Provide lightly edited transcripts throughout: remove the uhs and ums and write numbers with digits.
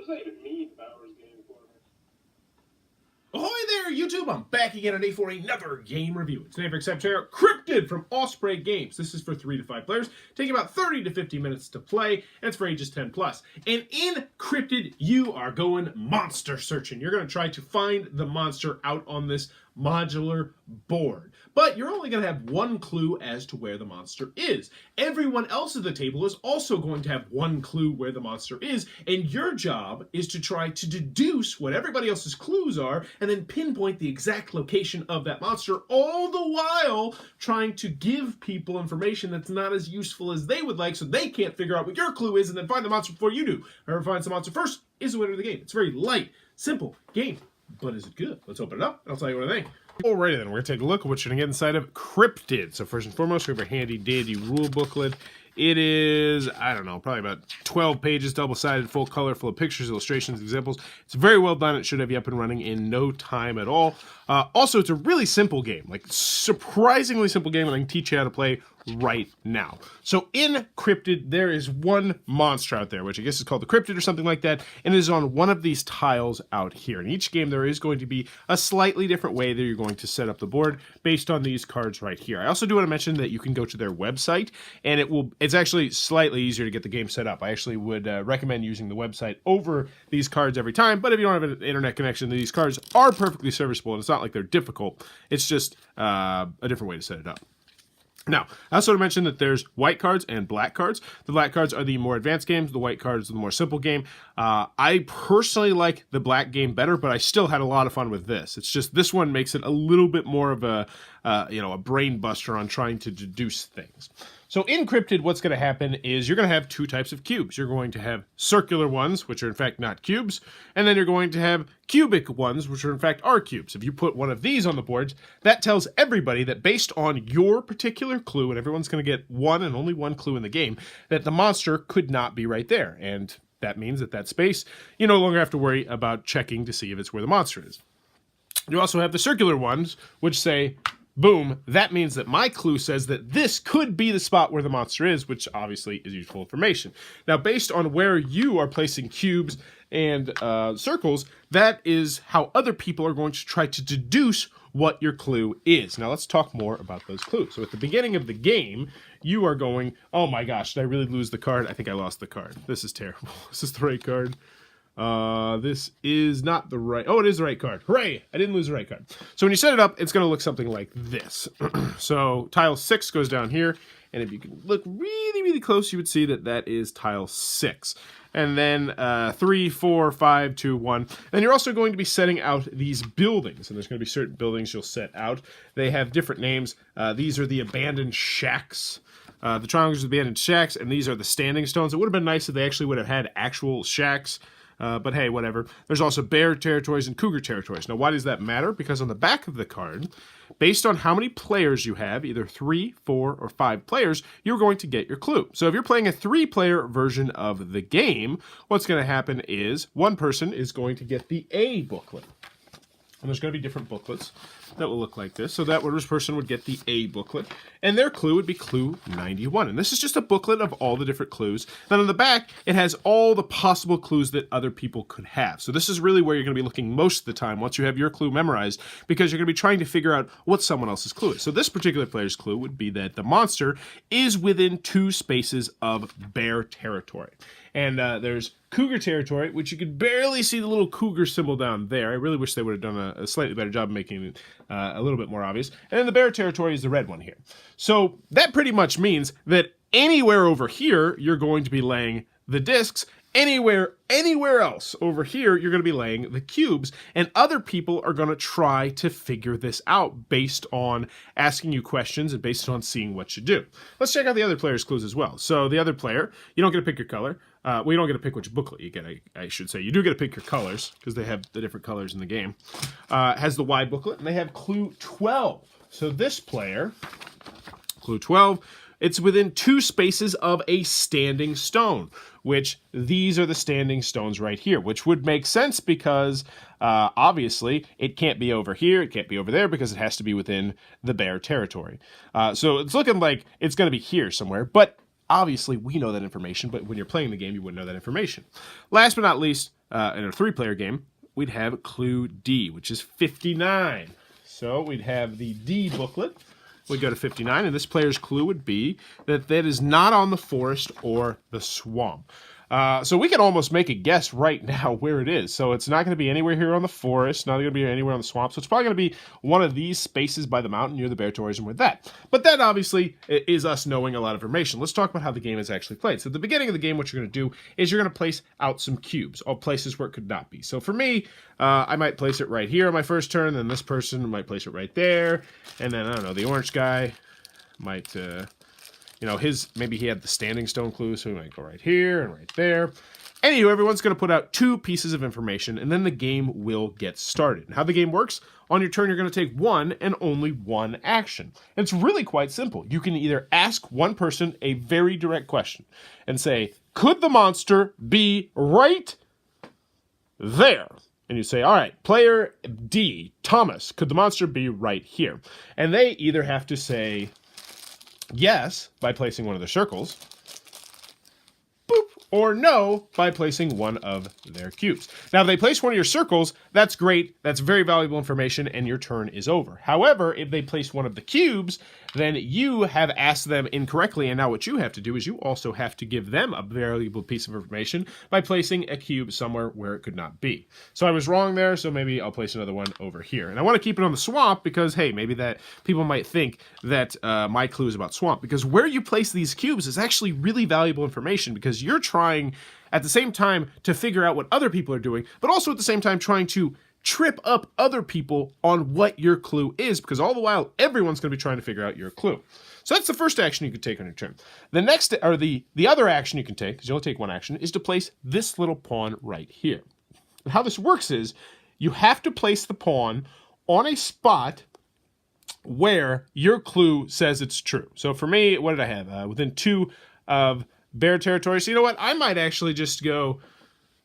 does that even mean, Bowers Game Corner? Ahoy there, YouTube! I'm back again today for another game review. It's Name for Except here, Cryptid from Osprey Games. This is for 3 to 5 players, taking about 30 to 50 minutes to play, and it's for ages 10 plus. And in Cryptid, you are going monster searching. You're going to try to find the monster out on this modular board. But you're only going to have one clue as to where the monster is. Everyone else at the table is also going to have one clue where the monster is, and your job is to try to deduce what everybody else's clues are, and then pinpoint the exact location of that monster, all the while trying to give people information that's not as useful as they would like, so they can't figure out what your clue is and then find the monster before you do. Whoever finds the monster first is the winner of the game. It's a very light, simple game. But is it good? Let's open it up, and I'll tell you what I think. Alrighty then, we're going to take a look at what you're going to get inside of Cryptid. So first and foremost, we have a handy dandy rule booklet. It is, I don't know, probably about 12 pages, double-sided, full color, full of pictures, illustrations, examples. It's very well done. It should have you up and running in no time at all. Also, it's a really simple game, like surprisingly simple game, and I can teach you how to play right now. So in Cryptid, there is one monster out there, which I guess is called the Cryptid or something like that, and it is on one of these tiles out here. In each game, there is going to be a slightly different way that you're going to set up the board based on these cards right here. I also do want to mention that you can go to their website, and it's actually slightly easier to get the game set up. I actually would recommend using the website over these cards every time, but if you don't have an internet connection, these cards are perfectly serviceable, and it's not like they're difficult. It's just a different way to set it up. Now, I also want to mention that there's white cards and black cards. The black cards are the more advanced games. The white cards are the more simple game. I personally like the black game better, but I still had a lot of fun with this. It's just this one makes it a little bit more of a brain buster on trying to deduce things. So in Cryptid, what's going to happen is you're going to have two types of cubes. You're going to have circular ones, which are in fact not cubes, and then you're going to have cubic ones, which are in fact are cubes. If you put one of these on the board, that tells everybody that based on your particular clue, and everyone's going to get one and only one clue in the game, that the monster could not be right there. And that means that that space, you no longer have to worry about checking to see if it's where the monster is. You also have the circular ones, which say, boom, that means that my clue says that this could be the spot where the monster is, which obviously is useful information. Now, based on where you are placing cubes and circles, that is how other people are going to try to deduce what your clue is. Now, let's talk more about those clues. So at the beginning of the game, you are going, oh my gosh, did I really lose the card? I think I lost the card. This is terrible. Is this the right card? This is not the right... Oh, it is the right card. Hooray! I didn't lose the right card. So when you set it up, it's going to look something like this. So tile 6 goes down here, and if you can look really, really close, you would see that that is tile 6. And then 3, 4, 5, 2, 1. And you're also going to be setting out these buildings, and there's going to be certain buildings you'll set out. They have different names. These are the abandoned shacks. The triangles are the abandoned shacks, and these are the standing stones. It would have been nice if they actually would have had actual shacks. But hey, whatever. There's also bear territories and cougar territories. Now, why does that matter? Because on the back of the card, based on how many players you have, either 3, 4, or 5 players, you're going to get your clue. So if you're playing a 3-player version of the game, what's going to happen is one person is going to get the A booklet. And there's going to be different booklets that will look like this. So that person would get the A booklet, and their clue would be clue 91. And this is just a booklet of all the different clues. Then on the back, it has all the possible clues that other people could have. So this is really where you're going to be looking most of the time once you have your clue memorized, because you're going to be trying to figure out what someone else's clue is. So this particular player's clue would be that the monster is within 2 spaces of bear territory. And there's cougar territory, which you could barely see the little cougar symbol down there. I really wish they would have done a slightly better job of making it a little bit more obvious. And then the bear territory is the red one here. So that pretty much means that anywhere over here, you're going to be laying the discs. Anywhere else over here, you're going to be laying the cubes, and other people are going to try to figure this out based on asking you questions and based on seeing what you do. Let's check out the other player's clues as well. So the other player, you don't get to pick your color. Well, you don't get to pick which booklet you get, I should say. You do get to pick your colors, because they have the different colors in the game. Has the Y booklet, and they have clue 12. So this player, clue 12, it's within 2 spaces of a standing stone, which these are the standing stones right here, which would make sense because obviously it can't be over here, it can't be over there, because it has to be within the bear territory. So it's looking like it's going to be here somewhere, but obviously we know that information, but when you're playing the game, you wouldn't know that information. Last but not least, in a 3-player game, we'd have clue D, which is 59. So we'd have the D booklet. We'd go to 59, and this player's clue would be that is not on the forest or the swamp. So we can almost make a guess right now where it is. So it's not going to be anywhere here on the forest, not going to be anywhere on the swamp. So it's probably going to be one of these spaces by the mountain near the bear tourism with that. But that obviously is us knowing a lot of information. Let's talk about how the game is actually played. So at the beginning of the game, what you're going to do is you're going to place out some cubes, all places where it could not be. So for me, I might place it right here on my first turn, then this person might place it right there, and then, I don't know, the orange guy might... maybe he had the standing stone clue, so he might go right here and right there. Anywho, everyone's going to put out 2 pieces of information, and then the game will get started. And how the game works, on your turn, you're going to take one and only one action. And it's really quite simple. You can either ask one person a very direct question and say, could the monster be right there? And you say, all right, player D, Thomas, could the monster be right here? And they either have to say... yes, by placing one of the circles, boop, or no, by placing one of their cubes. Now, if they place one of your circles, that's great, that's very valuable information, and your turn is over. However, if they place one of the cubes, then you have asked them incorrectly, and now what you have to do is you also have to give them a valuable piece of information by placing a cube somewhere where it could not be. So I was wrong there, so maybe I'll place another one over here. And I want to keep it on the swamp because, hey, maybe that people might think that my clue is about swamp, because where you place these cubes is actually really valuable information because you're trying at the same time to figure out what other people are doing, but also at the same time trying to trip up other people on what your clue is, because all the while everyone's going to be trying to figure out your clue. So that's the first action you can take on your turn. The next, or the other action you can take, because you only take one action, is to place this little pawn right here. And how this works is you have to place the pawn on a spot where your clue says it's true. So for me, what did I have? Within 2 of bear territory. So you know what? I might actually just go...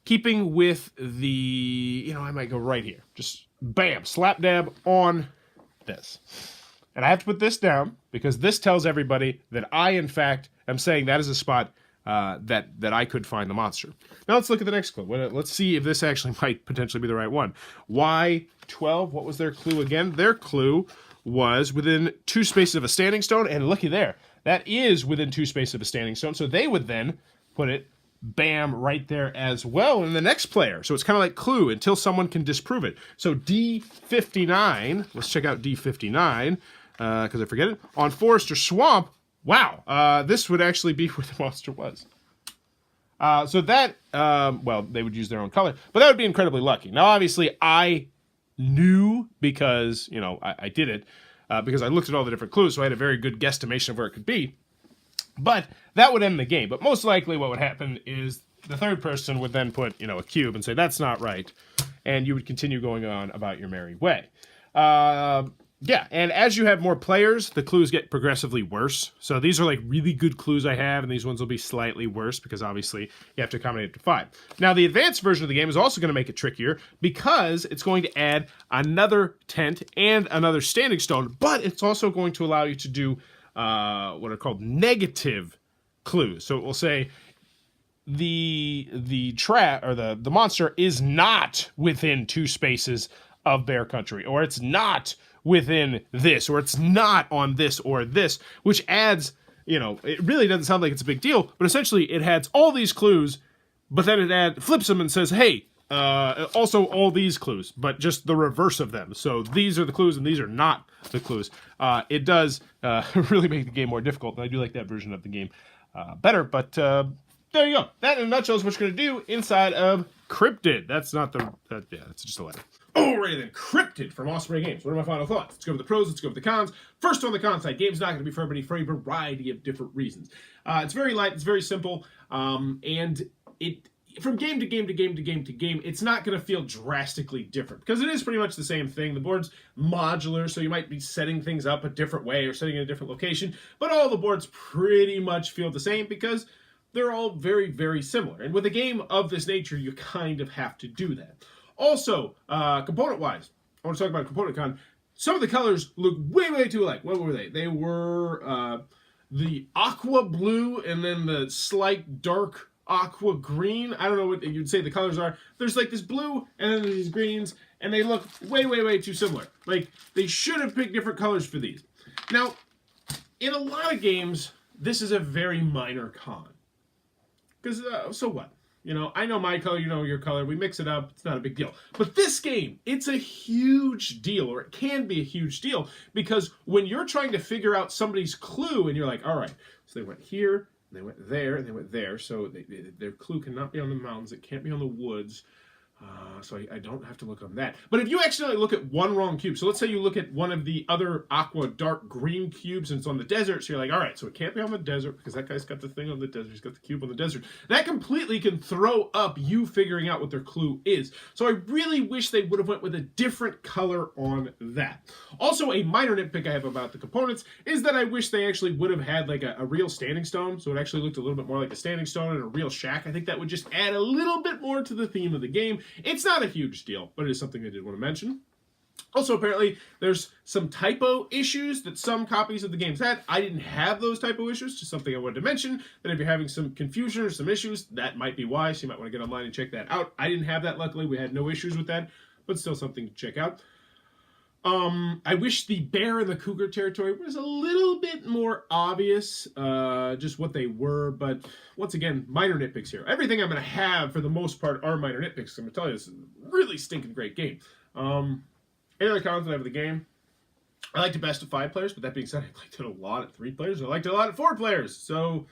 keeping with the, I might go right here. Just bam, slap dab on this. And I have to put this down because this tells everybody that I, in fact, am saying that is a spot that I could find the monster. Now let's look at the next clue. Let's see if this actually might potentially be the right one. Y12, what was their clue again? Their clue was within 2 spaces of a standing stone, and looky there. That is within 2 spaces of a standing stone, so they would then put it bam, right there as well in the next player. So it's kind of like clue until someone can disprove it. So D59, let's check out D59, because I forget it. On forest or swamp, wow, this would actually be where the monster was. So that, well, they would use their own color, but that would be incredibly lucky. Now, obviously, I knew because, I did it, because I looked at all the different clues, so I had a very good guesstimation of where it could be. But that would end the game. But most likely what would happen is the third person would then put, a cube and say, that's not right. And you would continue going on about your merry way. Yeah, and as you have more players, the clues get progressively worse. So these are like really good clues I have, and these ones will be slightly worse because obviously you have to accommodate up to 5. Now, the advanced version of the game is also going to make it trickier because it's going to add another tent and another standing stone, but it's also going to allow you to do what are called negative clues. So it will say the trap or the monster is not within 2 spaces of bear country, or it's not within this, or it's not on this or this, which adds, it really doesn't sound like it's a big deal, but essentially it adds all these clues, but then it flips them and says, hey, also all these clues, but just the reverse of them. So these are the clues and these are not the clues. It does really make the game more difficult, and I do like that version of the game better, but there you go. That in a nutshell is what you're going to do inside of Cryptid. That's not the, yeah, that's just a letter. Alrighty then, Cryptid from Osprey Games. What are my final thoughts? Let's go over the pros, let's go over the cons. First, on the con side, game's not going to be for everybody for a variety of different reasons. It's very light, it's very simple, and it, from game to game to game to game to game, it's not going to feel drastically different because it is pretty much the same thing. The board's modular, so you might be setting things up a different way or setting in a different location, but all the boards pretty much feel the same because they're all very, very similar. And with a game of this nature, you kind of have to do that. Also, component-wise, I want to talk about component con. Some of the colors look way, way too alike. What were they? They were the aqua blue and then the slight dark aqua green. I don't know what you'd say the colors are. There's like this blue and then there's these greens, and they look way, way, way too similar. Like, they should have picked different colors for these. Now, in a lot of games, this is a very minor con. Because, so what? You know, I know my color, you know your color. We mix it up. It's not a big deal. But this game, it's a huge deal, or it can be a huge deal, because when you're trying to figure out somebody's clue, and you're like, all right, so they went here, and they went there, and they went there, so their clue cannot be on the mountains. It can't be on the woods. So I don't have to look on that. But if you accidentally look at one wrong cube, so let's say you look at one of the other aqua dark green cubes and it's on the desert, so you're like, all right, so it can't be on the desert because that guy's got the thing on the desert, he's got the cube on the desert. That completely can throw up you figuring out what their clue is. So I really wish they would have went with a different color on that. Also, a minor nitpick I have about the components is that I wish they actually would have had like a real standing stone, so it actually looked a little bit more like a standing stone and a real shack. I think that would just add a little bit more to the theme of the game. It's not a huge deal, but it is something I did want to mention. Also, apparently, there's some typo issues that some copies of the games had. I didn't have those typo issues, just something I wanted to mention, that if you're having some confusion or some issues, that might be why, so you might want to get online and check that out. I didn't have that, luckily. We had no issues with that, but still something to check out. I wish the bear and the cougar territory was a little bit more obvious, just what they were, but once again, minor nitpicks here. Everything I'm going to have, for the most part, are minor nitpicks. I'm going to tell you, this is a really stinking great game. Any other comments I have of the game? I liked it best at 5 players, but that being said, I liked it a lot at 3 players. I liked it a lot at 4 players, so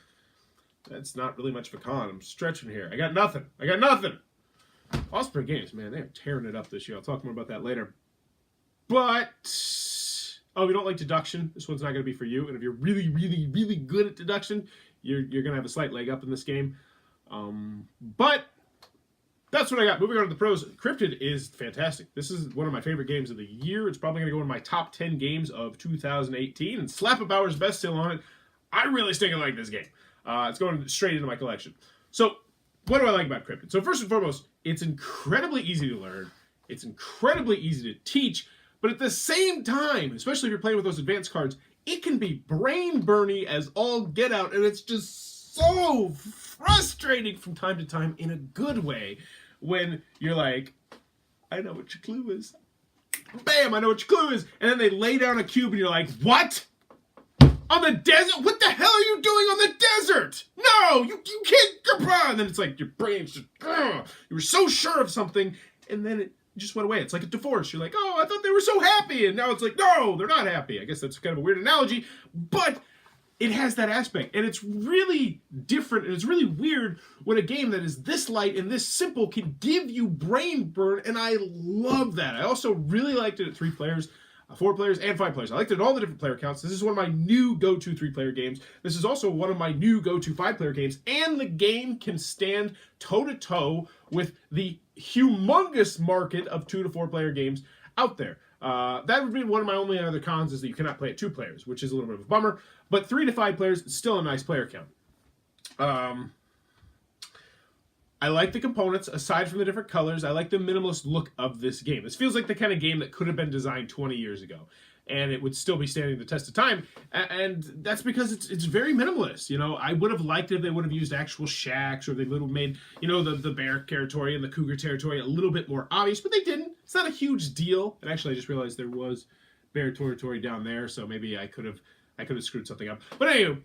that's not really much of a con. I'm stretching here. I got nothing. Osprey Games, man, they are tearing it up this year. I'll talk more about that later. But, oh, if you don't like deduction, this one's not going to be for you. And if you're really, really, really good at deduction, you're going to have a slight leg up in this game. But that's what I got. Moving on to the pros. Cryptid is fantastic. This is one of my favorite games of the year. It's probably going to go in my top 10 games of 2018. And slap a Bauer's Best Seal on it. I really stinking like this game. It's going straight into my collection. So, what do I like about Cryptid? So, first and foremost, it's incredibly easy to learn. It's incredibly easy to teach. But at the same time, especially if you're playing with those advanced cards, it can be brain-burny as all get out, and it's just so frustrating from time to time in a good way when you're like, I know what your clue is. Bam, I know what your clue is. And then they lay down a cube, and you're like, what? On the desert? What the hell are you doing on the desert? No, you can't. And then it's like your brain's just, you were so sure of something, and then it just went away. It's like a divorce. You're like, oh, I thought they were so happy, and now it's like, no, they're not happy. I guess that's kind of a weird analogy, but it has that aspect, and it's really different, and it's really weird when a game that is this light and this simple can give you brain burn, and I love that. I also really liked it at 3 players, 4 players, and 5 players. I liked it at all the different player counts. This is one of my new go-to 3-player games. This is also one of my new go-to 5-player games, and the game can stand toe-to-toe with the humongous market of 2 to 4 player games out there. That would be one of my only other cons, is that you cannot play at 2 players, which is a little bit of a bummer. But 3 to 5 players is still a nice player count. I like the components. Aside from the different colors, I like the minimalist look of this game. This feels like the kind of game that could have been designed 20 years ago, and it would still be standing the test of time. And that's because it's very minimalist. You know, I would have liked it if they would have used actual shacks, or they would have made, you know, the bear territory and the cougar territory a little bit more obvious, but they didn't. It's not a huge deal. And actually, I just realized there was bear territory down there, so maybe I could have screwed something up. But anyway,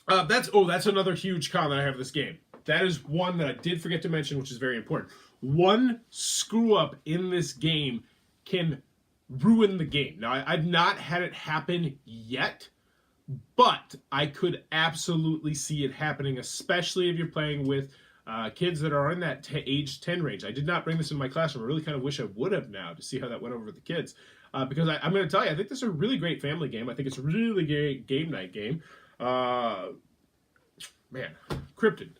that's another huge con that I have of this game. That is one that I did forget to mention, which is very important. One screw up in this game can ruin the game. Now, I've not had it happen yet, but I could absolutely see it happening, especially if you're playing with kids that are in that age 10 range. I did not bring this in my classroom. I really kind of wish I would have now to see how that went over with the kids. Because I'm going to tell you, I think this is a really great family game. I think it's a really great game night game. Man, Cryptid.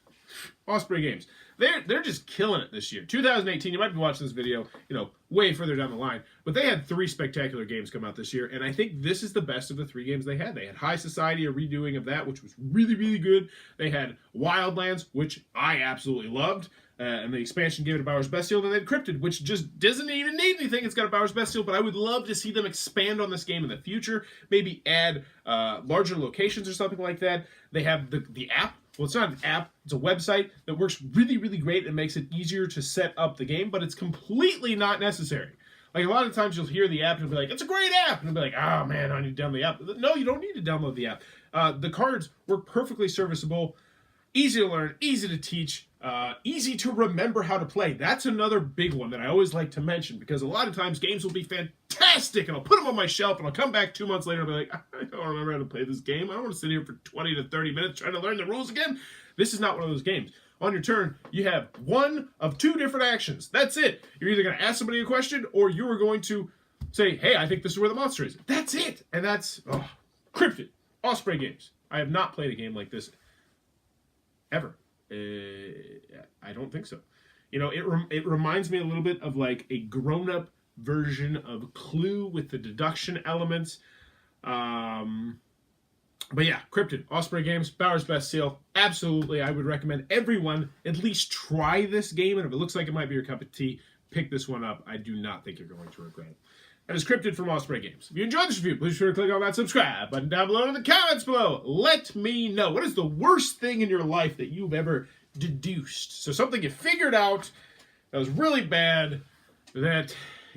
Osprey Games. They're just killing it this year. 2018, you might be watching this video, you know, way further down the line, but they had 3 spectacular games come out this year, and I think this is the best of the 3 games they had. They had High Society, a redoing of that, which was really, really good. They had Wildlands, which I absolutely loved, and the expansion gave it a Bauer's Best Seal. And they had Cryptid, which just doesn't even need anything. It's got a Bauer's Best Seal, but I would love to see them expand on this game in the future, maybe add larger locations or something like that. They have the app, well, it's not an app, it's a website that works really, really great and makes it easier to set up the game, but it's completely not necessary. Like, a lot of times you'll hear the app and it'll be like, it's a great app, and it'll be like, oh man, I need to download the app. No, you don't need to download the app. The cards work perfectly serviceable, easy to learn, easy to teach, easy to remember how to play. That's another big one that I always like to mention, because a lot of times games will be fantastic and I'll put them on my shelf and I'll come back 2 months later and be like, I don't remember how to play this game. I don't want to sit here for 20 to 30 minutes trying to learn the rules again. This is not one of those games. On your turn, you have one of two different actions. That's it. You're either going to ask somebody a question or you are going to say, hey, I think this is where the monster is. That's it. And that's Cryptid. Osprey Games. I have not played a game like this ever. I don't think so. You know, it reminds me a little bit of like a grown-up version of Clue with the deduction elements. But yeah, Cryptid, Osprey Games, Bauer's Best Seal. Absolutely, I would recommend everyone at least try this game, and if it looks like it might be your cup of tea, pick this one up. I do not think you're going to regret it. That is Cryptid from Osprey Games. If you enjoyed this review, please be sure to click on that subscribe button down below in the comments below. Let me know, what is the worst thing in your life that you've ever deduced? So something you figured out that was really bad that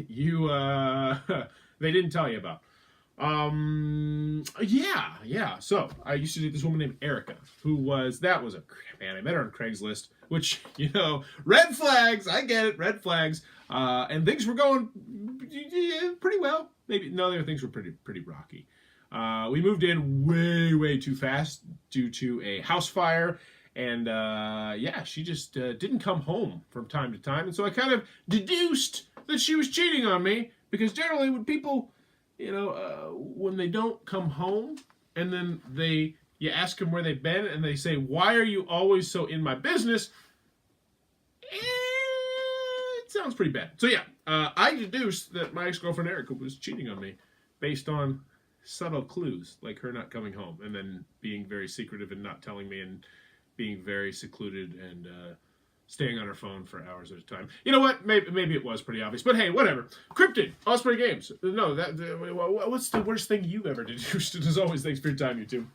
you they didn't tell you about. Yeah. So I used to date this woman named Erica, that was a man. I met her on Craigslist, which, you know, red flags. I get it, red flags. And things were going pretty well. Maybe no, other things were pretty rocky. We moved in way too fast due to a house fire. And she just didn't come home from time to time. And so I kind of deduced that she was cheating on me, because generally when people, you know, when they don't come home and then you ask them where they've been and they say, why are you always so in my business? It sounds pretty bad. So yeah, I deduced that my ex-girlfriend Erica was cheating on me based on subtle clues, like her not coming home and then being very secretive and not telling me and being very secluded and staying on her phone for hours at a time. You know what? Maybe it was pretty obvious, but hey, whatever. Cryptid, Osprey Games. No, what's the worst thing you've ever deduced? And as always, thanks for your time, YouTube.